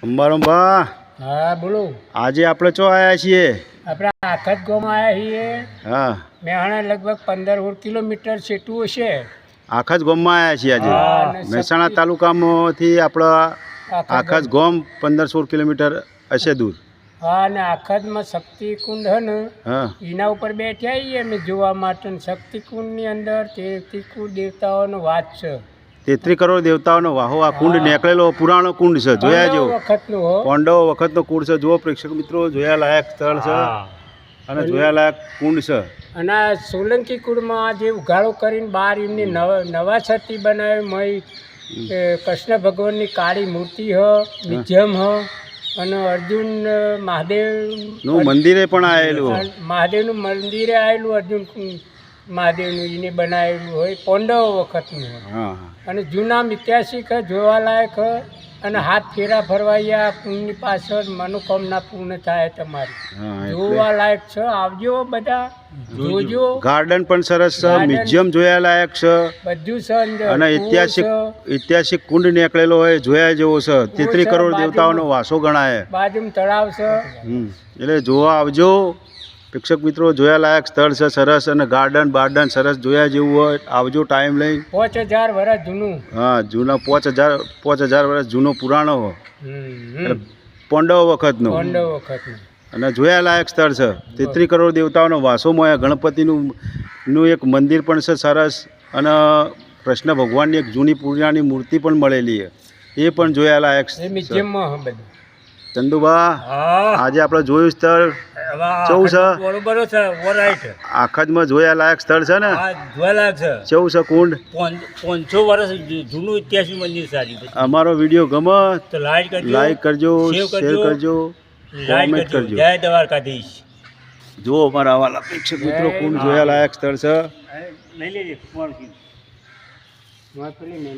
અંબારંબા હા બોલો. આજે આપણે ચો આવ્યા છીએ? આપણે આખત ગામમાં આવ્યા છીએ. હા, મહેસાણા લગભગ 15 કિલોમીટર છેટું હશે. આખત ગામમાં આવ્યા છીએ આજે. હા, અને મહેસાણા શક્તિ- તાલુકામાંથી આપણા આખત આખત ગામ 15-16 કિલોમીટર હશે દૂર. હા, અને આખતમાં શક્તિકુંડ છે ને હા, એના ઉપર બેઠા આવીએ અમે જોવા માટે. અને શક્તિકુંડની અંદર તેત્રી દેવતાઓનો વાત છે. 33 કરોડ દેવતાઓનો વાહો આ કુંડ હા. નીકળેલો પુરાણો કુંડ છે. જોયા પાંડવ જેવો વખતનું હો. પાંડવો વખતનો કુંડ છે. જુઓ પ્રેક્ષક મિત્રો, જોયા લાયક સ્થળ છે હા. અને જોયા લાયક કુંડ છે. અને આ સોલંકી કુળમાં જે ઉઘાડો કરીને બહાર એમની નવા છતી બનાવી મય કૃષ્ણ ભગવાનની કાળી મૂર્તિ હ, મ્યુઝિયમ હ. અને અર્જુન મહાદેવ નું મંદિરે પણ આવેલું. મહાદેવનું મંદિરે આવેલું. અર્જુન મહાદેવનું એને બનાવેલું હોય પાંડવ વખતનું હોય. હા, અને જૂના ઐતિહાસિક હ, જોવાલાયક હ. અને હાથ ફેરા ફરવાયા કુંડની પાછળ મનોકામના પૂર્ણ થાય તમારી. હા, જોવા લાયક છે. આવજો બધા, જોજો. ગાર્ડન પણ સરસ છે. ગાર્ડન. મ્યુઝિયમ જોયા લાયક છે બધું છે અંદર. અને કૂવો છે. ઐતિહાસિક કુંડ નીકળેલો હોય, જોયા જેવો છે. 33 છે, કરોડ બાજુમાં. દેવતાઓનો વાસો ગણાય. બાજુમાં તળાવ છે. એટલે જોવા આવજો પ્રેક્ષક મિત્રો. જોયા લાયક સ્થળ છે સરસ. અને ગાર્ડન બાર્ડન સરસ જોયા જેવું હોય. આવજો ટાઈમ લઈને. 5000 વર્ષ જૂનું. હા, જૂના 5000 વર્ષ જૂનો પુરાણો હમ. એટલે પાંડવ વખતનો. પાંડવ વખતનું. અને જોયા લાયક સ્થળ છે. 33 કરોડ દેવતાઓનો વાસો મળે. ગણપતિનું એક મંદિર પણ છે સરસ. અને કૃષ્ણ ભગવાનની એક જૂની પૂજાની મૂર્તિ પણ મળેલી છે. એ પણ જોયા લાયક એ મ્યુઝિયમમાં હ બધું. ચંદુભા, હા. આજે આપણે જોયું સ્થળ કેવું છે? બરોબર છે. ઓરાઈટ. આખતમાં જોયા લાયક સ્થળ છે ને? હા, જોયેલા છે. કેવું છે કુંડ? 500 વર્ષ જૂનું ઐતિહાસિક મંદિર સારી. અમારો વિડીયો ગમે તો લાઈક કરજો, શેર કરજો, કોમેન્ટ કરજો. જય દ્વારકાધીશ. જુઓ અમારા વાલા પ્રેક્ષક મિત્રો, કુંડ જોયા લાયક સ્થળ છે. લઈ લેજે. પેલી